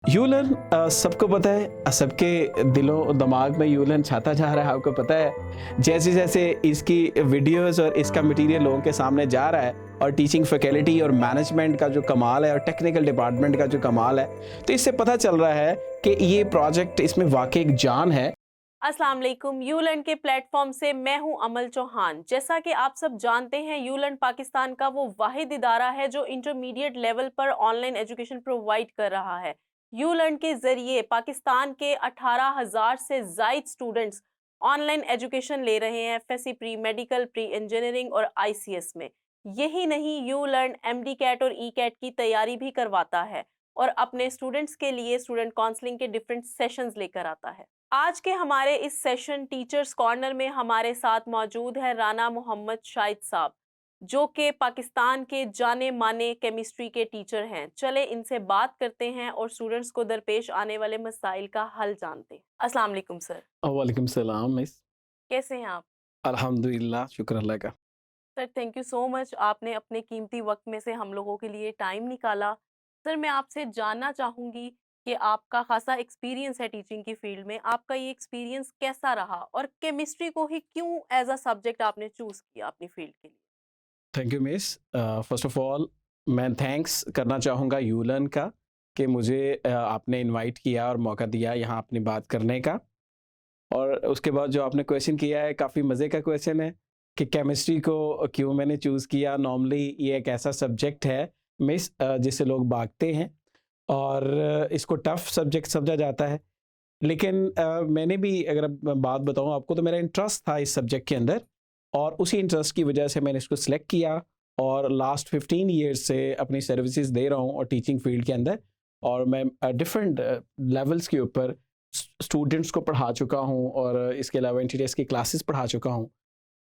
यूलन सबको पता है, सबके दिलों दिमाग में यूलन छाता जा रहा है। आपको पता है जैसे जैसे इसकी वीडियोस और इसका मटेरियल लोगों के सामने जा रहा है और टीचिंग फैकल्टी और मैनेजमेंट का जो कमाल है और टेक्निकल डिपार्टमेंट का जो कमाल है, तो इससे पता चल रहा है कि ये प्रोजेक्ट इसमें वाकई एक जान है। अस्सलाम वालेकुम। यूलर्न के प्लेटफॉर्म से मैं हूं अमल चौहान। जैसा कि आप सब जानते हैं, यूलर्न पाकिस्तान का वो वाहिद इदारा है जो इंटरमीडिएट लेवल पर ऑनलाइन एजुकेशन प्रोवाइड कर रहा है। यूलर्न के जरिए पाकिस्तान के 18,000 से जायद स्टूडेंट्स ऑनलाइन एजुकेशन ले रहे हैं, FSc pre medical, pre engineering और आईसीएस में। यही नहीं, यूलर्न एमडी कैट और ई कैट की तैयारी भी करवाता है और अपने स्टूडेंट्स के लिए स्टूडेंट काउंसलिंग के डिफरेंट सेशंस लेकर आता है। आज के हमारे इस सेशन टीचर्स कॉर्नर में हमारे साथ मौजूद है राना मोहम्मद शाहिद साहब, जो कि पाकिस्तान के जाने माने केमिस्ट्री के टीचर हैं। चले इनसे बात करते हैं और स्टूडेंट्स को दरपेश आने वाले मसाइल का हल जानते हैं। अस्सलाम वालेकुम सर। वालेकुम सलाम मिस। कैसे हैं आप? अल्हम्दुलिल्लाह, शुक्र अल्लाह का। Sir thank you so much, आपने अपने कीमती वक्त में से हम लोगों के लिए टाइम निकाला। सर मैं आपसे जानना चाहूँगी कि आपका खासा एक्सपीरियंस है टीचिंग की फील्ड में, आपका ये एक्सपीरियंस कैसा रहा और केमिस्ट्री को ही क्यों एज अ सब्जेक्ट आपने चूज़ किया अपनी फील्ड के लिए? Thank you miss. First of all मैं थैंक्स करना चाहूँगा यूलन का कि मुझे आपने इनवाइट किया और मौका दिया यहाँ अपनी बात करने का। और उसके बाद जो आपने क्वेश्चन किया है, काफ़ी मज़े का क्वेश्चन है कि केमिस्ट्री को क्यों मैंने चूज़ किया। नॉर्मली ये एक ऐसा सब्जेक्ट है मिस, जिससे लोग भागते हैं और इसको टफ़ सब्जेक्ट समझा जाता है। लेकिन मैंने भी, अगर अब मैं बात बताऊँ आपको, तो मेरा इंटरेस्ट था इस सब्जेक्ट के अंदर और उसी इंटरेस्ट की वजह से मैंने इसको सिलेक्ट किया और लास्ट 15 ईयर्स से अपनी सर्विसेज दे रहा हूँ और टीचिंग फील्ड के अंदर। और मैं डिफरेंट लेवल्स के ऊपर स्टूडेंट्स को पढ़ा चुका हूँ और इसके अलावा एनटीटीएस की क्लासेस पढ़ा चुका हूँ।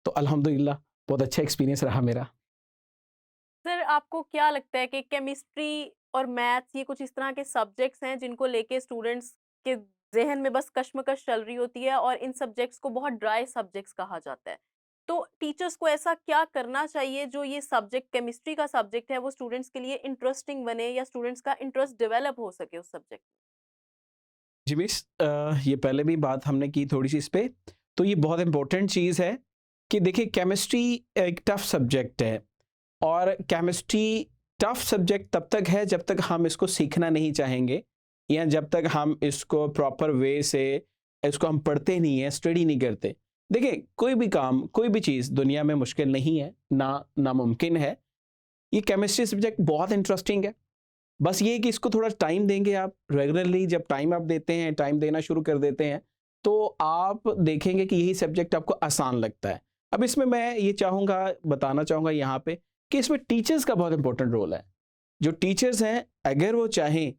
तो अल्हम्दुलिल्लाह बहुत अच्छा एक्सपीरियंस रहा मेरा। सर आपको क्या लगता है कि केमिस्ट्री और मैथ्स ये कुछ इस तरह के सब्जेक्ट्स हैं जिनको लेके स्टूडेंट्स के ज़हन में बस कश्मकश चल रही होती है और इन सब्जेक्ट्स को बहुत ड्राई सब्जेक्ट्स कहा जाता है। तो टीचर्स को ऐसा क्या करना चाहिए जो ये सब्जेक्ट, केमिस्ट्री का सब्जेक्ट है, वो स्टूडेंट्स के लिए इंटरेस्टिंग बने या स्टूडेंट्स का इंटरेस्ट डेवलप हो सके उस सब्जेक्ट में? जी मिस, ये पहले भी बात हमने की थोड़ी सी इस पे, तो ये बहुत इंपॉर्टेंट चीज़ है कि देखिए केमिस्ट्री एक टफ सब्जेक्ट है और केमिस्ट्री टफ सब्जेक्ट तब तक है जब तक हम इसको सीखना नहीं चाहेंगे या जब तक हम इसको प्रॉपर वे से इसको हम पढ़ते नहीं हैं, स्टडी नहीं करते। देखिए कोई भी काम, कोई भी चीज़ दुनिया में मुश्किल नहीं है, ना नामुमकिन है। ये केमिस्ट्री सब्जेक्ट बहुत इंटरेस्टिंग है। बस ये है कि इसको थोड़ा टाइम देंगे आप रेगुलरली, जब टाइम आप देते हैं, टाइम देना शुरू कर देते हैं, तो आप देखेंगे कि यही सब्जेक्ट आपको आसान लगता है। अब इसमें मैं ये चाहूँगा, बताना चाहूँगा यहाँ पे कि इसमें टीचर्स का बहुत इंपॉर्टेंट रोल है। जो टीचर्स हैं, अगर वो चाहें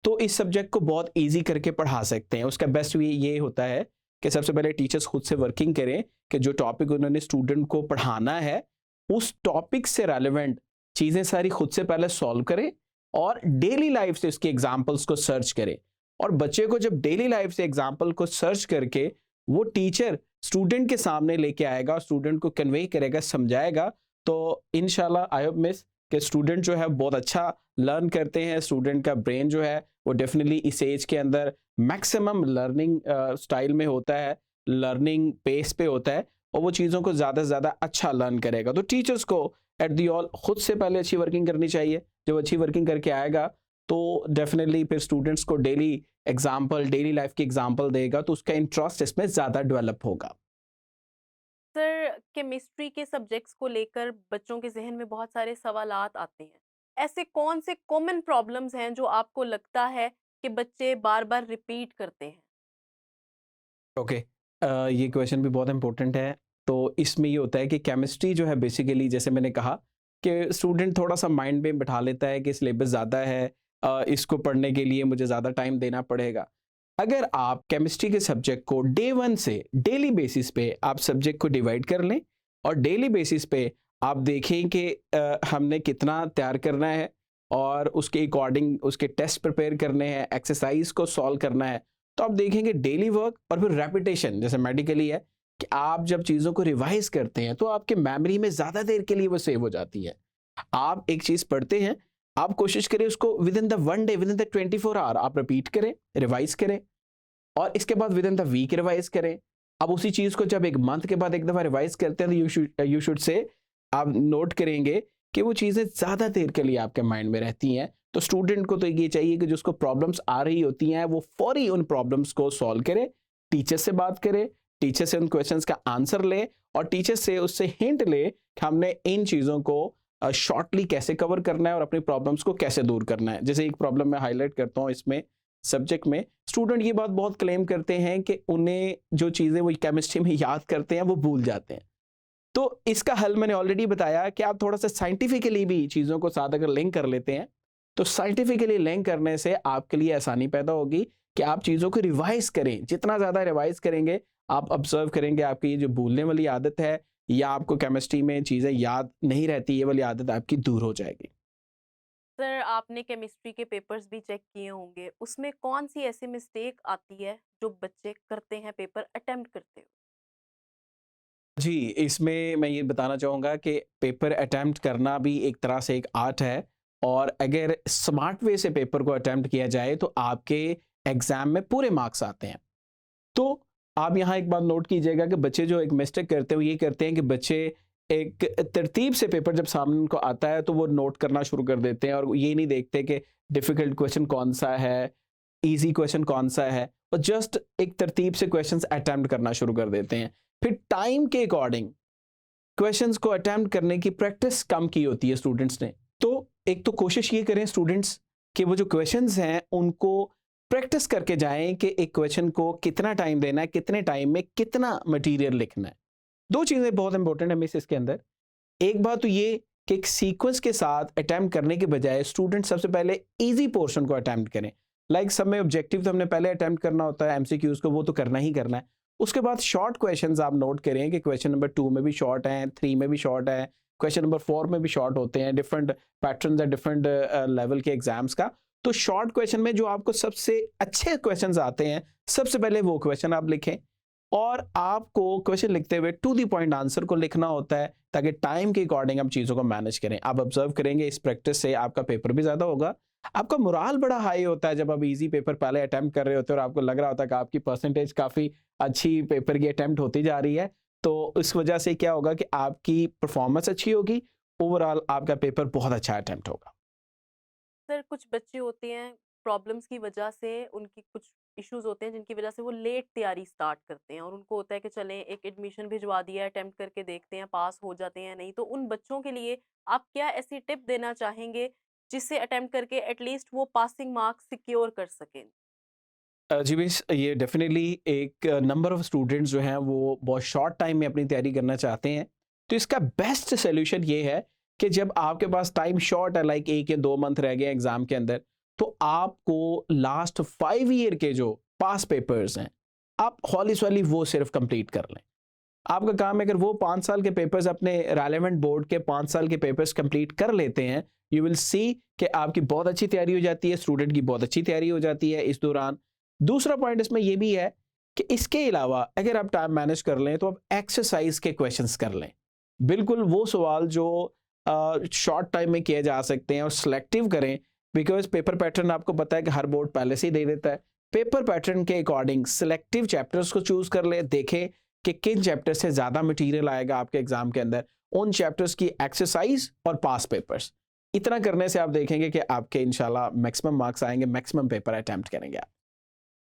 तो इस सब्जेक्ट को बहुत ईज़ी करके पढ़ा सकते हैं। उसका बेस्ट वे ये होता है कि सबसे पहले टीचर्स खुद से वर्किंग करें कि जो टॉपिक उन्होंने स्टूडेंट को पढ़ाना है, उस टॉपिक से रेलेवेंट चीज़ें सारी खुद से पहले सॉल्व करें और डेली लाइफ से उसके एग्जाम्पल्स को सर्च करें। और बच्चे को जब डेली लाइफ से एग्जाम्पल को सर्च करके वो टीचर स्टूडेंट के सामने लेके आएगा और स्टूडेंट को कन्वे करेगा, समझाएगा, तो इंशाल्लाह आई होप मिस कि स्टूडेंट जो है बहुत अच्छा लर्न करते हैं। स्टूडेंट का ब्रेन जो है वो डेफिनेटली इस एज के अंदर मैक्सिमम लर्निंग स्टाइल में होता है, लर्निंग पेस पे होता है और वो चीज़ों को ज़्यादा से ज़्यादा अच्छा लर्न करेगा। तो टीचर्स को एट दी ऑल खुद से पहले अच्छी वर्किंग करनी चाहिए। जब अच्छी वर्किंग करके आएगा तो डेफिनेटली फिर स्टूडेंट्स को डेली एग्जाम्पल, डेली लाइफ की एग्जाम्पल देगा तो उसका इंटरेस्ट इसमें ज़्यादा डेवलप होगा। सर केमिस्ट्री के सब्जेक्ट्स को लेकर बच्चों के जहन में बहुत सारे सवालात आते हैं। ऐसे कौन से कॉमन प्रॉब्लम्स हैं जो आपको लगता है कि बच्चे बार बार रिपीट करते हैं? ओके, ये क्वेश्चन भी बहुत इंपॉर्टेंट है। तो इसमें ये होता है कि केमिस्ट्री जो है बेसिकली, जैसे मैंने कहा कि स्टूडेंट थोड़ा सा माइंड में बिठा लेता है कि सिलेबस ज़्यादा है, इसको पढ़ने के लिए मुझे ज़्यादा टाइम देना पड़ेगा। अगर आप केमिस्ट्री के सब्जेक्ट को डे वन से डेली बेसिस पे आप सब्जेक्ट को डिवाइड कर लें और डेली बेसिस पे आप देखें कि हमने कितना तैयार करना है और उसके अकॉर्डिंग उसके टेस्ट प्रिपेयर करने हैं, एक्सरसाइज को सॉल्व करना है, तो आप देखेंगे डेली वर्क और फिर रेपिटेशन जैसे मेडिकली है कि आप जब चीज़ों को रिवाइज करते हैं तो आपके मेमोरी में ज़्यादा देर के लिए वो सेव हो जाती है। आप एक चीज़ पढ़ते हैं, आप कोशिश करें उसको within the 1 day, within the 24 hour आप रिपीट करें, रिवाइज करें, और इसके बाद within the week revise करें। अब उसी चीज को जब एक मंथ के बाद एक दफा रिवाइज करते हैं तो यू शुड से आप नोट करेंगे कि वो चीजें ज्यादा देर के लिए आपके माइंड में रहती हैं। तो स्टूडेंट को तो ये चाहिए कि जिसको प्रॉब्लम्स आ रही होती हैं वो फौरी उन प्रॉब्लम्स को सॉल्व करे, टीचर से बात करे, टीचर से उन क्वेश्चंस का आंसर ले, और टीचर से उससे हिंट ले कि हमने इन चीज़ों को शॉर्टली कैसे कवर करना है और अपनी प्रॉब्लम्स को कैसे दूर करना है। जैसे एक प्रॉब्लम मैं हाईलाइट करता हूँ इसमें सब्जेक्ट में, स्टूडेंट ये बात बहुत क्लेम करते हैं कि उन्हें जो चीज़ें वो केमिस्ट्री में याद करते हैं वो भूल जाते हैं। तो इसका हल मैंने ऑलरेडी बताया कि आप थोड़ा सा साइंटिफिकली भी चीज़ों को साथ अगर लिंक कर लेते हैं तो साइंटिफिकली लिंक करने से आपके लिए आसानी पैदा होगी कि आप चीज़ों को रिवाइज करें। जितना ज़्यादा रिवाइज करेंगे आप ऑब्जर्व करेंगे आपकी ये जो भूलने वाली आदत है या आपको केमिस्ट्री में चीज़ें याद नहीं रहती, ये वाली आदत आपकी दूर हो जाएगी। सर, आपने केमिस्ट्री के पेपर्स भी चेक किए होंगे, उसमें कौन सी ऐसी मिस्टेक आती है जो बच्चे करते हैं पेपर अटेम्प्ट करते हुए? जी, इसमें मैं ये बताना चाहूँगा कि पेपर अटेम्प्ट करना भी एक तरह से एक आर्ट है, और अगर स्मार्ट वे से पेपर को अटेम्प्ट किया जाए तो आपके एग्ज़ाम में पूरे मार्क्स आते हैं। तो आप यहाँ एक बात नोट कीजिएगा कि बच्चे जो एक मिस्टेक करते हैं वो ये करते हैं कि बच्चे एक तरतीब से पेपर जब सामने उनको आता है तो वो नोट करना शुरू कर देते हैं, और वो ये नहीं देखते कि डिफ़िकल्ट क्वेश्चन कौन सा है, ईज़ी क्वेश्चन कौन सा है, और जस्ट एक तरतीब से क्वेश्चंस अटेम्प्ट करना शुरू कर देते हैं। फिर टाइम के अकॉर्डिंग क्वेश्चंस को अटेम्प्ट करने की प्रैक्टिस कम की होती है स्टूडेंट्स ने। तो एक तो कोशिश ये करें स्टूडेंट्स कि वो जो क्वेश्चंस हैं उनको प्रैक्टिस करके जाएं कि एक क्वेश्चन को कितना टाइम देना है, कितने टाइम में कितना मटेरियल लिखना है। दो चीज़ें बहुत इंपॉर्टेंट है मिस इसके अंदर। एक बात तो ये कि एक सीक्वेंस के साथ अटेम्प्ट करने के बजाय स्टूडेंट सबसे पहले ईजी पोर्शन को अटेम्प्ट करें। लाइक सब में ऑब्जेक्टिव तो हमने पहले अटेम्प्ट करना होता है, एमसीक्यूज को वो तो करना ही करना है। उसके बाद शॉर्ट क्वेश्चंस आप नोट करें कि क्वेश्चन नंबर 2 में भी शॉर्ट हैं, 3 में भी शॉर्ट है, क्वेश्चन नंबर 4 में भी शॉर्ट होते हैं। डिफरेंट पैटर्न्स है डिफरेंट लेवल के एग्जाम्स का। तो शॉर्ट क्वेश्चन में जो आपको सबसे अच्छे क्वेश्चंस आते हैं सबसे पहले वो क्वेश्चन आप लिखें, और आपको क्वेश्चन लिखते हुए टू द पॉइंट आंसर को लिखना होता है ताकि टाइम के अकॉर्डिंग आप चीज़ों को मैनेज करें। आप ऑब्जर्व करेंगे इस प्रैक्टिस से आपका पेपर भी ज़्यादा होगा, आपका मोराल बड़ा हाई होता है जब आप इजी पेपर पहले अटेम्प्ट कर रहे होते हैं और आपको लग रहा होता है कि आपकी परसेंटेज काफ़ी अच्छी पेपर की अटेम्प्ट होती जा रही है। तो इस वजह से क्या होगा कि आपकी परफॉर्मेंस अच्छी होगी, ओवरऑल आपका पेपर बहुत अच्छा अटेम्प्ट होगा। सर, कुछ बच्चे होते हैं, प्रॉब्लम्स की वजह से उनकी कुछ इश्यूज होते हैं जिनकी वजह से वो लेट तैयारी स्टार्ट करते हैं, और उनको होता है कि चलें एक एडमिशन भिजवा दिया, अटेम्प्ट करके देखते हैं पास हो जाते हैं नहीं। तो उन बच्चों के लिए आप क्या ऐसी टिप देना चाहेंगे जिससे अटेम्प्ट करके एटलीस्ट वो पासिंग मार्क्स सिक्योर कर सकें? जी मिस, ये डेफिनेटली एक नंबर ऑफ स्टूडेंट्स जो हैं वो बहुत शॉर्ट टाइम में अपनी तैयारी करना चाहते हैं। तो इसका बेस्ट सोल्यूशन ये है कि जब आपके पास टाइम शॉर्ट है, लाइक 1 या 2 मंथ रह गए एग्जाम के अंदर, तो आपको लास्ट 5 ईयर के जो पास पेपर्स हैं आप हौली सौली वो सिर्फ कंप्लीट कर लें। आपका काम है, अगर वो 5 साल के पेपर्स अपने रेलेवेंट बोर्ड के 5 साल के पेपर्स कंप्लीट कर लेते हैं, यू विल सी कि आपकी बहुत अच्छी तैयारी हो जाती है, स्टूडेंट की बहुत अच्छी तैयारी हो जाती है इस दौरान। दूसरा पॉइंट इसमें ये भी है कि इसके अलावा अगर आप टाइम मैनेज कर लें तो आप एक्सरसाइज के क्वेश्चंस कर लें। बिल्कुल वो सवाल जो शॉर्ट टाइम में किए जा सकते हैं, और सिलेक्टिव करें, बिकॉज पेपर पैटर्न आपको पता है कि हर बोर्ड पहले से ही दे देता है। पेपर पैटर्न के अकॉर्डिंग सिलेक्टिव चैप्टर्स को चूज कर ले, देखें कि किन चैप्टर से ज़्यादा मटेरियल आएगा आपके एग्जाम के अंदर, उन चैप्टर्स की एक्सरसाइज और पास पेपर्स। इतना करने से आप देखेंगे कि आपके इंशाल्लाह मैक्सिमम मार्क्स आएंगे, मैक्सिमम पेपर अटेम्प्ट करेंगे आप।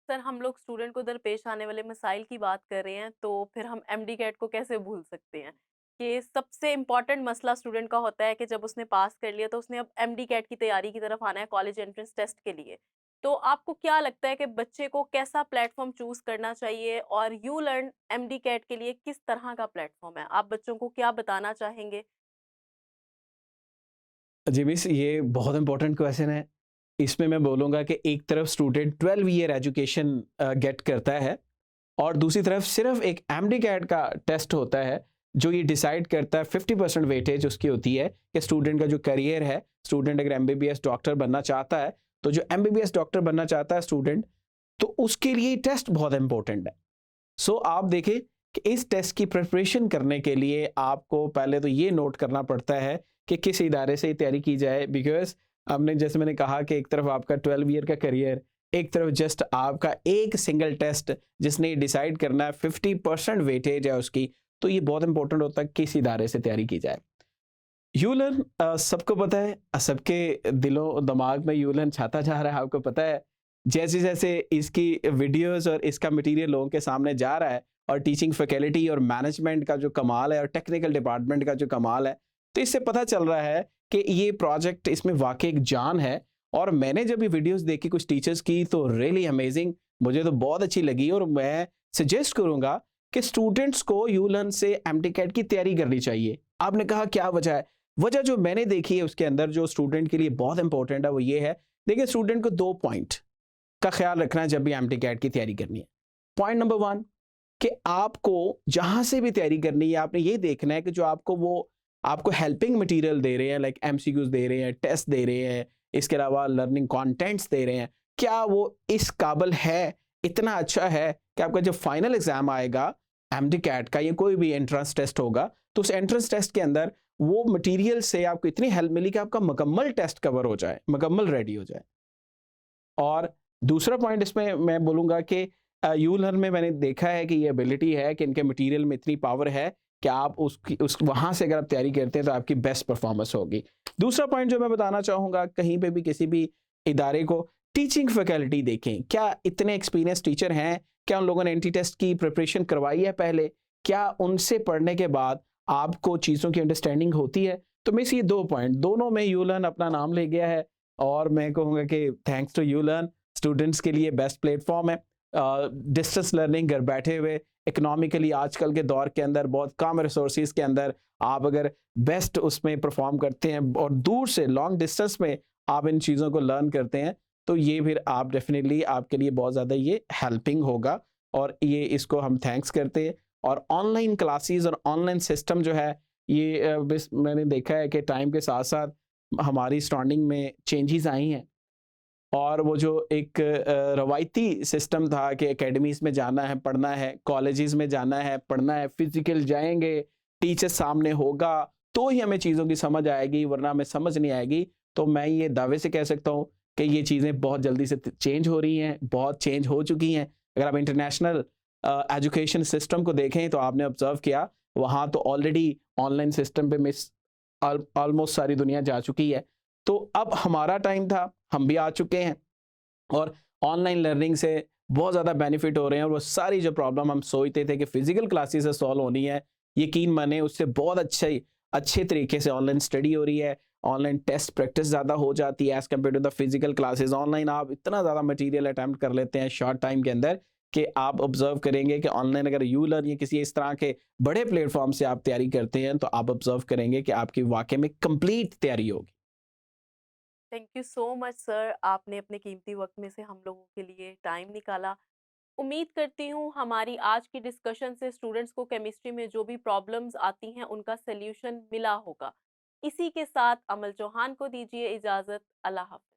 सर, हम लोग स्टूडेंट को दरपेश आने वाले मसाइल की बात कर रहे हैं, तो फिर हम एमडी कैट को कैसे भूल सकते हैं कि सबसे इम्पोर्टेंट मसला स्टूडेंट का होता है कि जब उसने पास कर लिया तो उसने अब एमडी कैट की तैयारी की तरफ आना है कॉलेज एंट्रेंस टेस्ट के लिए। तो आपको क्या लगता है कि बच्चे को कैसा प्लेटफॉर्म चूज करना चाहिए, और यू लर्न एमडी कैट के लिए किस तरह का प्लेटफॉर्म है? आप बच्चों को क्या बताना चाहेंगे? जी मिस, ये बहुत इंपॉर्टेंट क्वेश्चन है। इसमें मैं बोलूँगा कि एक तरफ स्टूडेंट 12 ईयर एजुकेशन गेट करता है, और दूसरी तरफ सिर्फ एक एमडी कैट का टेस्ट होता है जो ये डिसाइड करता है, 50% वेटेज उसकी होती है कि स्टूडेंट का जो करियर है, स्टूडेंट अगर एमबीबीएस डॉक्टर बनना चाहता है, तो जो एमबीबीएस डॉक्टर बनना चाहता है स्टूडेंट, तो उसके लिए टेस्ट बहुत इंपॉर्टेंट है। सो आप देखें कि इस टेस्ट की प्रिपरेशन करने के लिए आपको पहले तो ये नोट करना पड़ता है कि किस इदारे से तैयारी की जाए, बिकॉज आपने जैसे मैंने कहा कि एक तरफ आपका 12 ईयर का करियर, एक तरफ जस्ट आपका एक सिंगल टेस्ट जिसने डिसाइड करना है, 50% वेटेज है उसकी, तो ये बहुत इंपॉर्टेंट होता है किस इदारे से तैयारी की जाए। यूलर्न सबको पता है, सबके दिलों दिमाग में यूलर्न छाता जा रहा है, आपको पता है। जैसे-जैसे इसकी वीडियोज़ और इसका मटीरियल लोगों के सामने जा रहा है और टीचिंग फैकल्टी और मैनेजमेंट का जो कमाल है और टेक्निकल डिपार्टमेंट का जो कमाल है, तो इससे पता चल रहा है कि ये प्रोजेक्ट इसमें वाक़ई एक जान है। और मैंने जब ये वीडियोज़ देखी कुछ टीचर्स की तो रियली अमेज़िंग, मुझे तो बहुत अच्छी लगी और मैं सजेस्ट करूँगा कि स्टूडेंट्स को यूलर्न से एमटीकैट की तैयारी करनी चाहिए। आपने कहा क्या वजह है? वजह जो मैंने देखी है उसके अंदर जो स्टूडेंट के लिए बहुत इंपॉर्टेंट है वो ये है, देखिए स्टूडेंट को 2 पॉइंट का ख्याल रखना है जब भी एमटी कैट की तैयारी करनी है। पॉइंट नंबर 1 कि आपको जहाँ से भी तैयारी करनी है आपने ये देखना है कि जो आपको हेल्पिंग मटेरियल दे रहे हैं, लाइक एमसीक्यूज़ दे रहे हैं, टेस्ट दे रहे हैं, इसके अलावा लर्निंग कंटेंट्स दे रहे हैं, क्या वो इस काबिल है, इतना अच्छा है कि आपका जब फाइनल एग्ज़ाम आएगा एमटी कैट का या कोई भी एंट्रेंस टेस्ट होगा, तो उस एंट्रेंस टेस्ट के अंदर वो मटेरियल से आपको इतनी हेल्प मिली कि आपका मुकम्मल टेस्ट कवर हो जाए, मुकम्मल रेडी हो जाए। और दूसरा पॉइंट इसमें मैं बोलूँगा कि यूलर्न में मैंने देखा है कि ये एबिलिटी है कि इनके मटेरियल में इतनी पावर है कि आप उस वहाँ से अगर आप तैयारी करते हैं तो आपकी बेस्ट परफॉर्मेंस होगी। दूसरा पॉइंट जो मैं बताना चाहूँगा, कहीं पे भी किसी भी इदारे को टीचिंग फैकल्टी देखें। क्या इतने एक्सपीरियंस टीचर हैं? क्या उन लोगों ने एंटी टेस्ट की प्रिपरेशन करवाई है पहले? क्या उनसे पढ़ने के बाद आपको चीज़ों की अंडरस्टैंडिंग होती है? तो मिस ये 2 पॉइंट दोनों में यूलर्न अपना नाम ले गया है और मैं कहूँगा कि थैंक्स टू यूलर्न स्टूडेंट्स के लिए बेस्ट प्लेटफ़ॉर्म है। डिस्टेंस लर्निंग घर बैठे हुए इकोनॉमिकली आजकल के दौर के अंदर बहुत कम रिसोर्सेज़ के अंदर आप अगर बेस्ट उसमें परफ़ॉर्म करते हैं और दूर से लॉन्ग डिस्टेंस में आप इन चीज़ों को लर्न करते हैं, तो ये फिर आप डेफ़िनिटली आपके लिए बहुत ज़्यादा ये हेल्पिंग होगा और ये इसको हम थैंक्स करते हैं। और ऑनलाइन क्लासेस और ऑनलाइन सिस्टम जो है ये बस मैंने देखा है कि टाइम के साथ-साथ हमारी सराउंडिंग में चेंजेस आई हैं। और वो जो एक रवायती सिस्टम था कि एकेडमीज़ में जाना है, पढ़ना है, कॉलेजेस में जाना है, पढ़ना है, फिज़िकल जाएँगे, टीचर सामने होगा, तो ही हमें चीज़ों की समझ आएगी, वरना हमें समझ नहीं आएगी। तो मैं ये दावे से कह सकता हूँ कि ये चीज़ें बहुत जल्दी से चेंज हो रही हैं, बहुत चेंज हो चुकी हैं। अगर आप इंटरनेशनल एजुकेशन सिस्टम को देखें तो आपने ऑब्ज़र्व किया, वहाँ तो ऑलरेडी ऑनलाइन सिस्टम पे मिस ऑलमोस्ट सारी दुनिया जा चुकी है। तो अब हमारा टाइम था, हम भी आ चुके हैं और ऑनलाइन लर्निंग से बहुत ज़्यादा बेनिफिट हो रहे हैं और वो सारी जो प्रॉब्लम हम सोचते थे कि फिज़िकल क्लासेस से सॉल्व होनी है, यकीन मानिए उससे बहुत अच्छे तरीके से ऑनलाइन स्टडी हो रही है, ऑनलाइन टेस्ट प्रैक्टिस ज़्यादा हो जाती है as compared to the physical classes. Online आप इतना ज़्यादा मटेरियल अटेम्प्ट कर लेते हैं शॉर्ट टाइम के अंदर कि आप ऑब्ज़र्व करेंगे कि ऑनलाइन अगर यू लर्न या किसी इस तरह के बड़े प्लेटफ़ॉर्म से आप तैयारी करते हैं, तो आप ऑब्ज़र्व करेंगे कि आपकी वाक़ई में कंप्लीट तैयारी होगी। Thank you so much sir, आपने अपने कीमती वक्त में से हम लोगों के लिए टाइम निकाला। उम्मीद करती हूँ हमारी आज की डिस्कशन से स्टूडेंट्स को केमिस्ट्री में जो भी प्रॉब्लम्स आती हैं उनका सल्यूशन मिला होगा। इसी के साथ अमल चौहान को दीजिए इजाज़त। अल्लाह हाफ़िज़।